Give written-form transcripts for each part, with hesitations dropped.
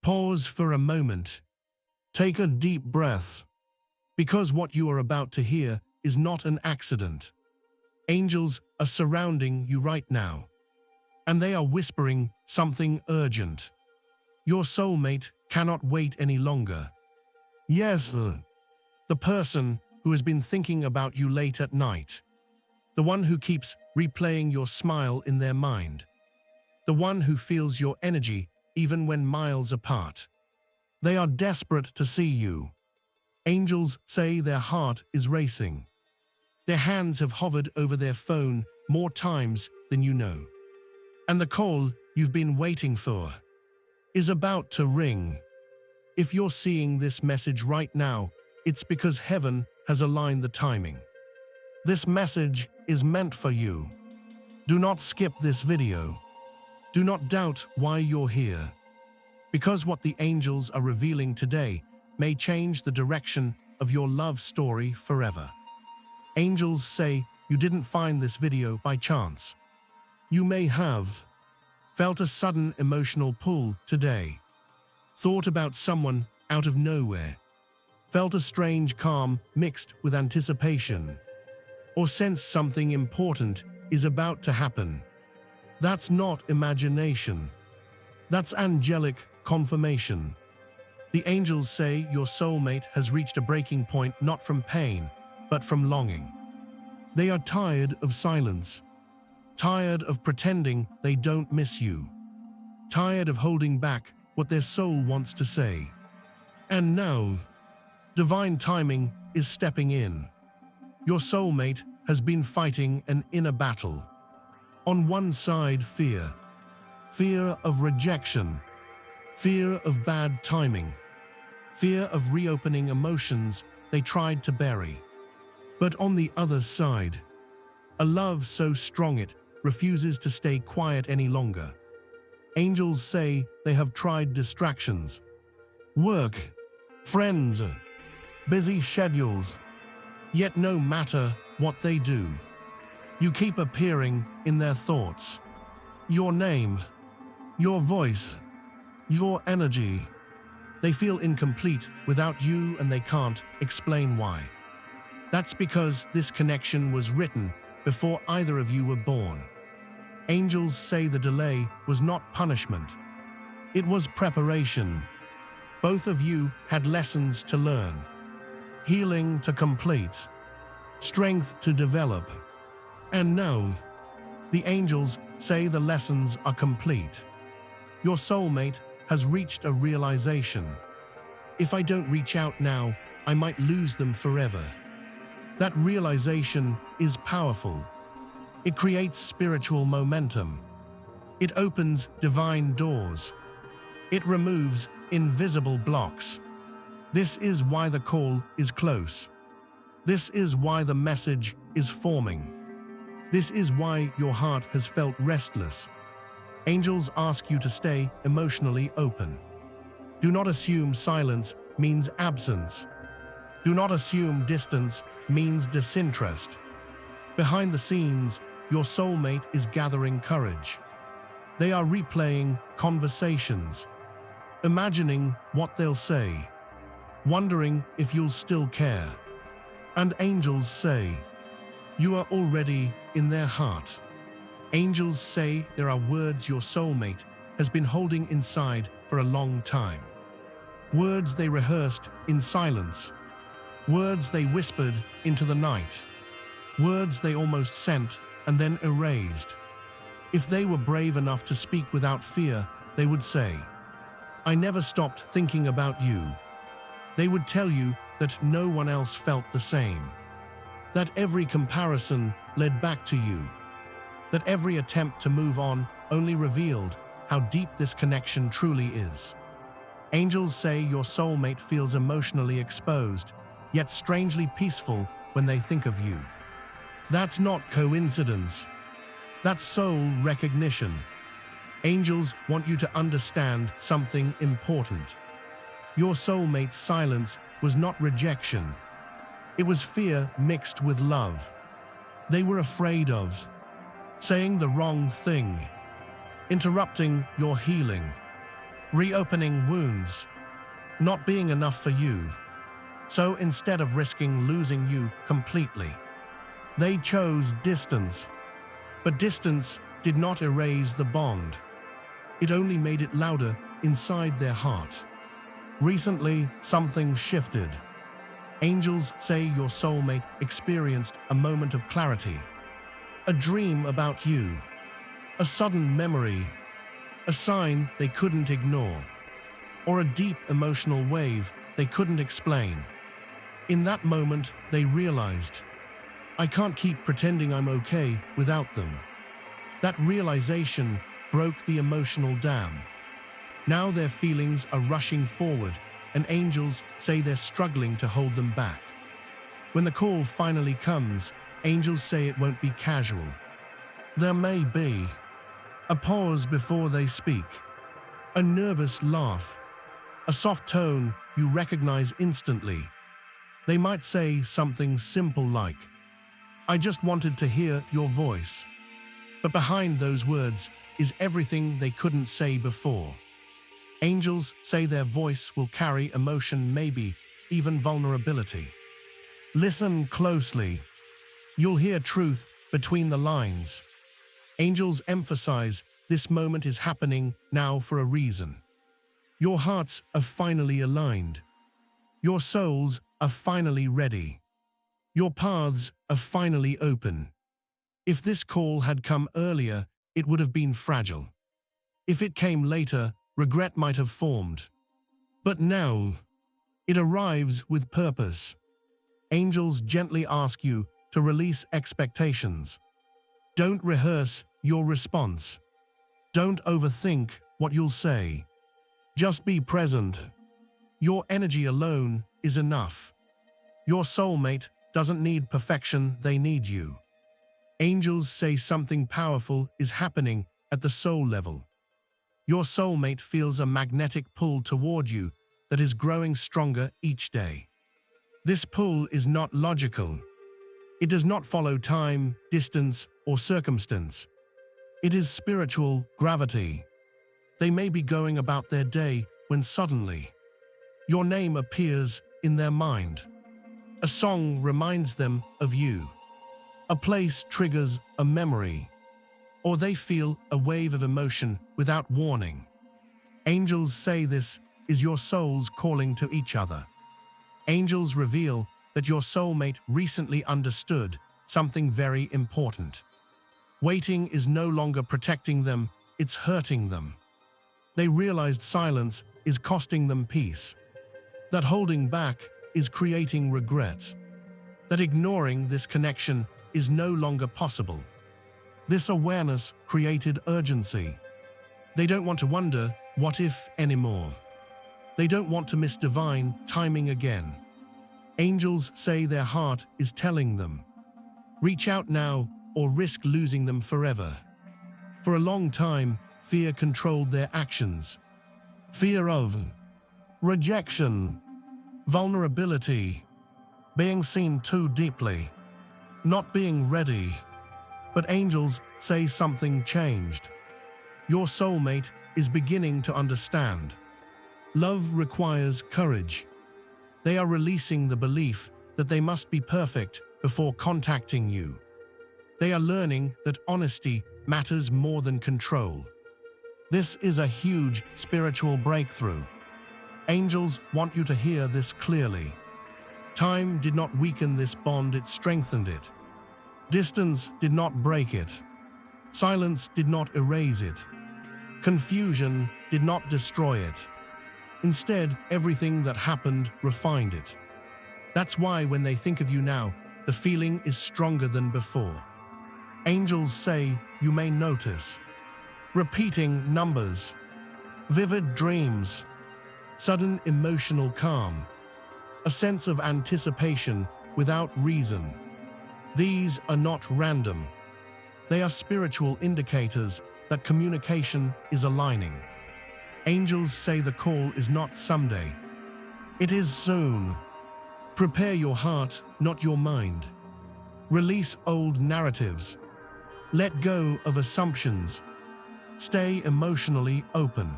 Pause for a moment. Take a deep breath. Because what you are about to hear is not an accident. Angels are surrounding you right now, and they are whispering something urgent. Your soulmate cannot wait any longer. Yes, the person who has been thinking about you late at night. The one who keeps replaying your smile in their mind. The one who feels your energy even when miles apart. They are desperate to see you. Angels say their heart is racing. Their hands have hovered over their phone more times than you know. And the call you've been waiting for is about to ring. If you're seeing this message right now, it's because heaven has aligned the timing. This message is meant for you. Do not skip this video. Do not doubt why you're here. Because what the angels are revealing today may change the direction of your love story forever. Angels say you didn't find this video by chance. You may have felt a sudden emotional pull today, thought about someone out of nowhere, felt a strange calm mixed with anticipation, or sensed something important is about to happen. That's not imagination. That's angelic confirmation. The angels say your soulmate has reached a breaking point not from pain, but from longing. They are tired of silence, tired of pretending they don't miss you, tired of holding back what their soul wants to say. And now, divine timing is stepping in. Your soulmate has been fighting an inner battle. On one side, fear of rejection, fear of bad timing, fear of reopening emotions they tried to bury. But on the other side, a love so strong it refuses to stay quiet any longer. Angels say they have tried distractions, work, friends, busy schedules. Yet no matter what they do, you keep appearing in their thoughts. Your name, your voice, your energy. They feel incomplete without you and they can't explain why. That's because this connection was written before either of you were born. Angels say the delay was not punishment. It was preparation. Both of you had lessons to learn, healing to complete, strength to develop. And now, the angels say the lessons are complete. Your soulmate has reached a realization. If I don't reach out now, I might lose them forever. That realization is powerful. It creates spiritual momentum. It opens divine doors. It removes invisible blocks. This is why the call is close. This is why the message is forming. This is why your heart has felt restless. Angels ask you to stay emotionally open. Do not assume silence means absence. Do not assume distance means disinterest. Behind the scenes, your soulmate is gathering courage. They are replaying conversations, imagining what they'll say, wondering if you'll still care. And angels say, you are already in their heart. Angels say there are words your soulmate has been holding inside for a long time. Words they rehearsed in silence. Words they whispered into the night. Words they almost sent and then erased. If they were brave enough to speak without fear, they would say, I never stopped thinking about you. They would tell you that no one else felt the same. That every comparison led back to you. That every attempt to move on only revealed how deep this connection truly is. Angels say your soulmate feels emotionally exposed, yet strangely peaceful when they think of you. That's not coincidence. That's soul recognition. Angels want you to understand something important. Your soulmate's silence was not rejection. It was fear mixed with love. They were afraid of saying the wrong thing, interrupting your healing, reopening wounds, not being enough for you. So instead of risking losing you completely, they chose distance. But distance did not erase the bond. It only made it louder inside their heart. Recently, something shifted. Angels say your soulmate experienced a moment of clarity, a dream about you, a sudden memory, a sign they couldn't ignore, or a deep emotional wave they couldn't explain. In that moment, they realized, I can't keep pretending I'm okay without them. That realization broke the emotional dam. Now their feelings are rushing forward, and angels say they're struggling to hold them back. When the call finally comes, angels say it won't be casual. There may be a pause before they speak, a nervous laugh, a soft tone you recognize instantly. They might say something simple like, I just wanted to hear your voice. But behind those words is everything they couldn't say before. Angels say their voice will carry emotion, maybe even vulnerability. Listen closely. You'll hear truth between the lines. Angels emphasize this moment is happening now for a reason. Your hearts are finally aligned. Your souls are finally ready. Your paths are finally open. If this call had come earlier, it would have been fragile. If it came later, regret might have formed. But now, it arrives with purpose. Angels gently ask you to release expectations. Don't rehearse your response. Don't overthink what you'll say. Just be present. Your energy alone is enough. Your soulmate doesn't need perfection, they need you. Angels say something powerful is happening at the soul level. Your soulmate feels a magnetic pull toward you that is growing stronger each day. This pull is not logical. It does not follow time, distance, or circumstance. It is spiritual gravity. They may be going about their day when suddenly, your name appears in their mind. A song reminds them of you. A place triggers a memory, or they feel a wave of emotion without warning. Angels say this is your souls calling to each other. Angels reveal that your soulmate recently understood something very important. Waiting is no longer protecting them, it's hurting them. They realized silence is costing them peace, that holding back is creating regret, that ignoring this connection is no longer possible. This awareness created urgency. They don't want to wonder, what if anymore? They don't want to miss divine timing again. Angels say their heart is telling them, reach out now or risk losing them forever. For a long time, fear controlled their actions. Fear of rejection, vulnerability, being seen too deeply, not being ready. But angels say something changed. Your soulmate is beginning to understand. Love requires courage. They are releasing the belief that they must be perfect before contacting you. They are learning that honesty matters more than control. This is a huge spiritual breakthrough. Angels want you to hear this clearly. Time did not weaken this bond, it strengthened it. Distance did not break it. Silence did not erase it. Confusion did not destroy it. Instead, everything that happened refined it. That's why when they think of you now, the feeling is stronger than before. Angels say you may notice repeating numbers, vivid dreams, sudden emotional calm, a sense of anticipation without reason. These are not random. They are spiritual indicators that communication is aligning. Angels say the call is not someday. It is soon. Prepare your heart, not your mind. Release old narratives. Let go of assumptions. Stay emotionally open.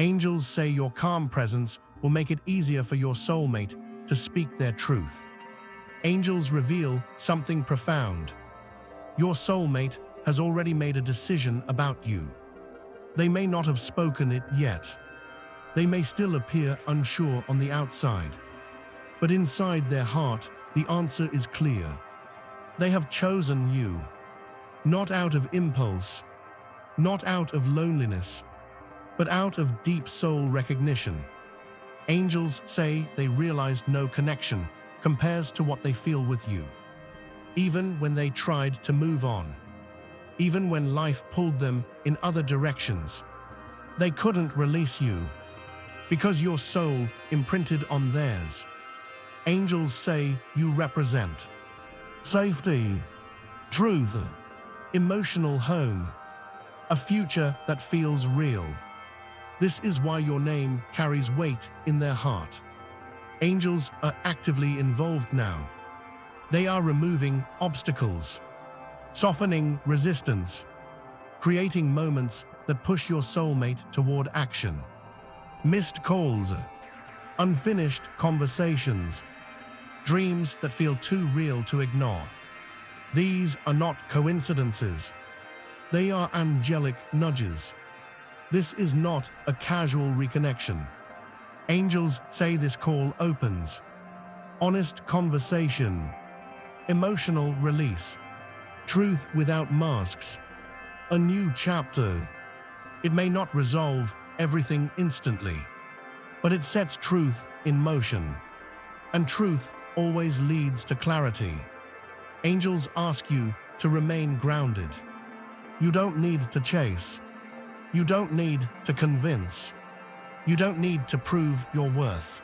Angels say your calm presence will make it easier for your soulmate to speak their truth. Angels reveal something profound. Your soulmate has already made a decision about you. They may not have spoken it yet. They may still appear unsure on the outside. But inside their heart, the answer is clear. They have chosen you, not out of impulse, not out of loneliness, but out of deep soul recognition. Angels say they realized no connection compares to what they feel with you. Even when they tried to move on, even when life pulled them in other directions, they couldn't release you because your soul imprinted on theirs. Angels say you represent safety, truth, emotional home, a future that feels real. This is why your name carries weight in their heart. Angels are actively involved now. They are removing obstacles, softening resistance, creating moments that push your soulmate toward action. Missed calls, unfinished conversations, dreams that feel too real to ignore. These are not coincidences. They are angelic nudges. This is not a casual reconnection. Angels say this call opens honest conversation, emotional release, truth without masks, a new chapter. It may not resolve everything instantly, but it sets truth in motion, and truth always leads to clarity. Angels ask you to remain grounded. You don't need to chase. You don't need to convince. You don't need to prove your worth.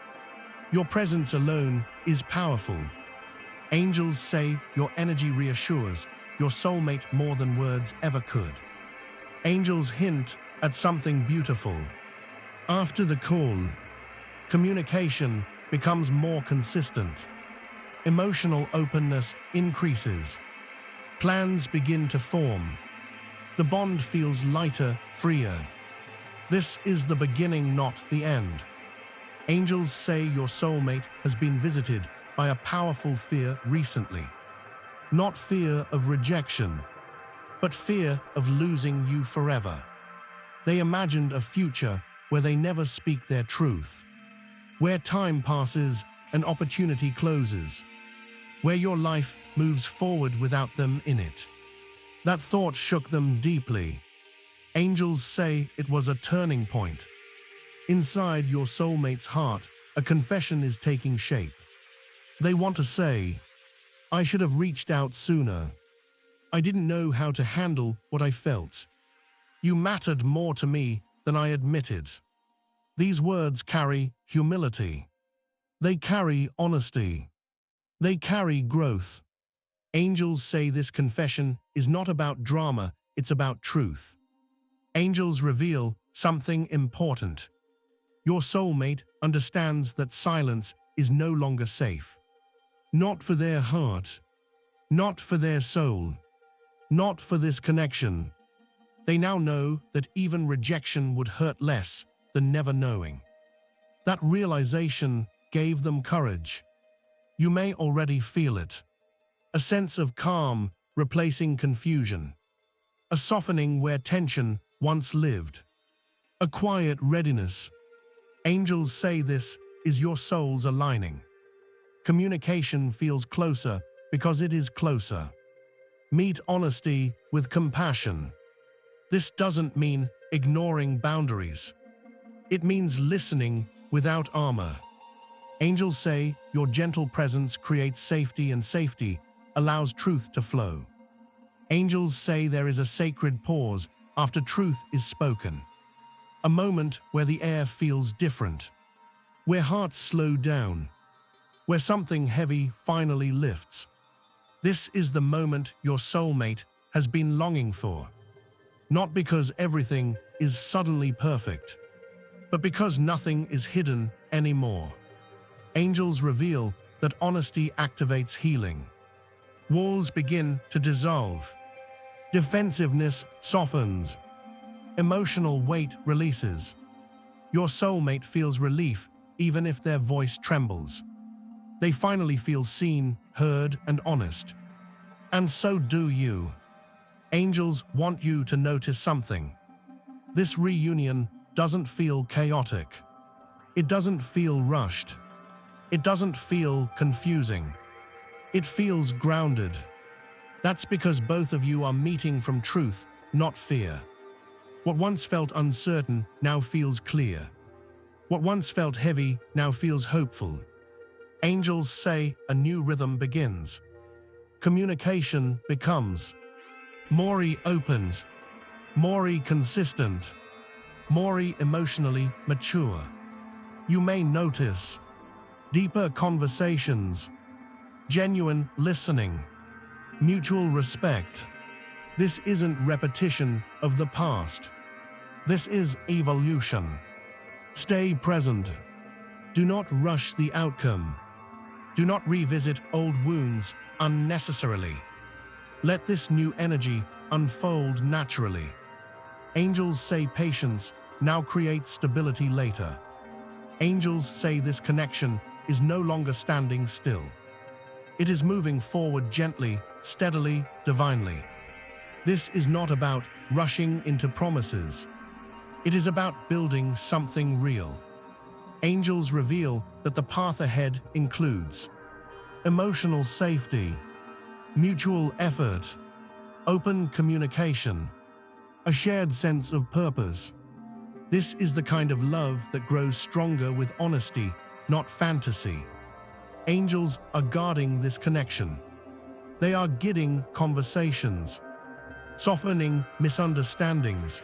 Your presence alone is powerful. Angels say your energy reassures your soulmate more than words ever could. Angels hint at something beautiful. After the call, communication becomes more consistent. Emotional openness increases. Plans begin to form. The bond feels lighter, freer. This is the beginning, not the end. Angels say your soulmate has been visited by a powerful fear recently. Not fear of rejection, but fear of losing you forever. They imagined a future where they never speak their truth, where time passes and opportunity closes, where your life moves forward without them in it. That thought shook them deeply. Angels say it was a turning point. Inside your soulmate's heart, a confession is taking shape. They want to say, I should have reached out sooner. I didn't know how to handle what I felt. You mattered more to me than I admitted. These words carry humility. They carry honesty. They carry growth. Angels say this confession is not about drama, it's about truth. Angels reveal something important. Your soulmate understands that silence is no longer safe. Not for their heart, not for their soul, not for this connection. They now know that even rejection would hurt less than never knowing. That realization gave them courage. You may already feel it. A sense of calm replacing confusion. A softening where tension once lived. A quiet readiness. Angels say this is your soul's aligning. Communication feels closer because it is closer. Meet honesty with compassion. This doesn't mean ignoring boundaries. It means listening without armor. Angels say your gentle presence creates safety, and safety allows truth to flow. Angels say there is a sacred pause after truth is spoken. A moment where the air feels different, where hearts slow down, where something heavy finally lifts. This is the moment your soulmate has been longing for. Not because everything is suddenly perfect, but because nothing is hidden anymore. Angels reveal that honesty activates healing. Walls begin to dissolve. Defensiveness softens. Emotional weight releases. Your soulmate feels relief even if their voice trembles. They finally feel seen, heard, and honest. And so do you. Angels want you to notice something. This reunion doesn't feel chaotic. It doesn't feel rushed. It doesn't feel confusing. It feels grounded. That's because both of you are meeting from truth, not fear. What once felt uncertain now feels clear. What once felt heavy now feels hopeful. Angels say a new rhythm begins. Communication becomes more open, more consistent, more emotionally mature. You may notice deeper conversations, genuine listening, mutual respect. This isn't repetition of the past. This is evolution. Stay present. Do not rush the outcome. Do not revisit old wounds unnecessarily. Let this new energy unfold naturally. Angels say patience now creates stability later. Angels say this connection is no longer standing still. It is moving forward gently, steadily, divinely. This is not about rushing into promises. It is about building something real. Angels reveal that the path ahead includes emotional safety, mutual effort, open communication, a shared sense of purpose. This is the kind of love that grows stronger with honesty, not fantasy. Angels are guarding this connection. They are guiding conversations, softening misunderstandings,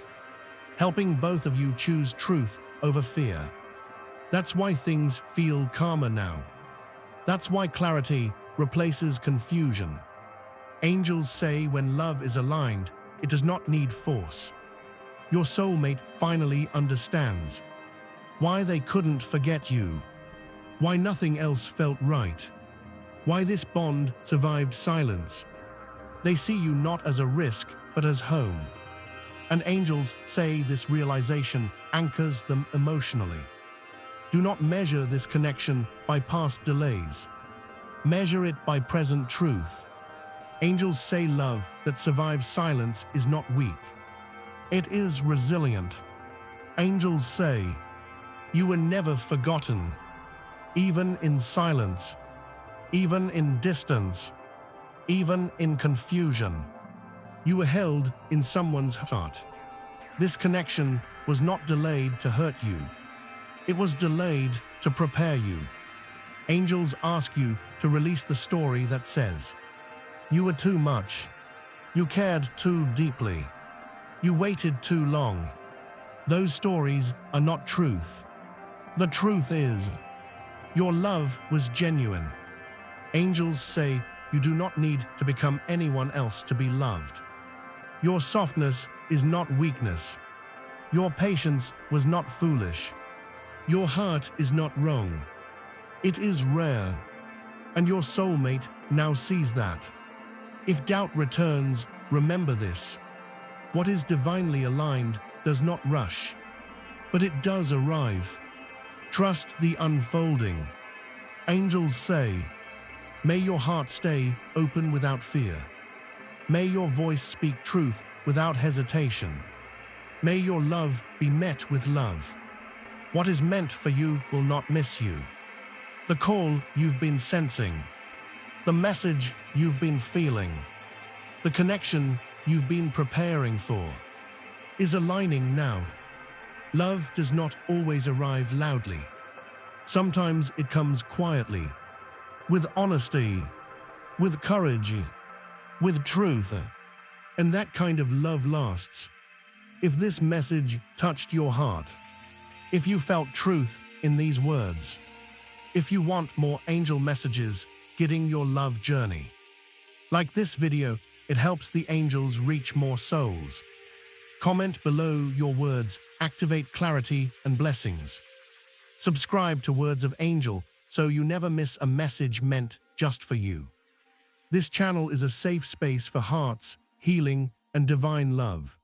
helping both of you choose truth over fear. That's why things feel calmer now. That's why clarity replaces confusion. Angels say when love is aligned, it does not need force. Your soulmate finally understands why they couldn't forget you, why nothing else felt right, why this bond survived silence. They see you not as a risk, but as home. And angels say this realization anchors them emotionally. Do not measure this connection by past delays. Measure it by present truth. Angels say love that survives silence is not weak. It is resilient. Angels say, you were never forgotten, even in silence, even in distance, even in confusion. You were held in someone's heart. This connection was not delayed to hurt you. It was delayed to prepare you. Angels ask you to release the story that says, you were too much. You cared too deeply. You waited too long. Those stories are not truth. The truth is, your love was genuine. Angels say you do not need to become anyone else to be loved. Your softness is not weakness. Your patience was not foolish. Your heart is not wrong. It is rare. And your soulmate now sees that. If doubt returns, remember this. What is divinely aligned does not rush, but it does arrive. Trust the unfolding. Angels say, may your heart stay open without fear. May your voice speak truth without hesitation. May your love be met with love. What is meant for you will not miss you. The call you've been sensing, the message you've been feeling, the connection you've been preparing for, is aligning now. Love does not always arrive loudly. Sometimes it comes quietly, with honesty, with courage, with truth. And that kind of love lasts. If this message touched your heart, if you felt truth in these words, if you want more angel messages guiding your love journey, like this video, it helps the angels reach more souls. Comment below your words, activate clarity and blessings. Subscribe to Words of Angel so you never miss a message meant just for you. This channel is a safe space for hearts, healing, and divine love.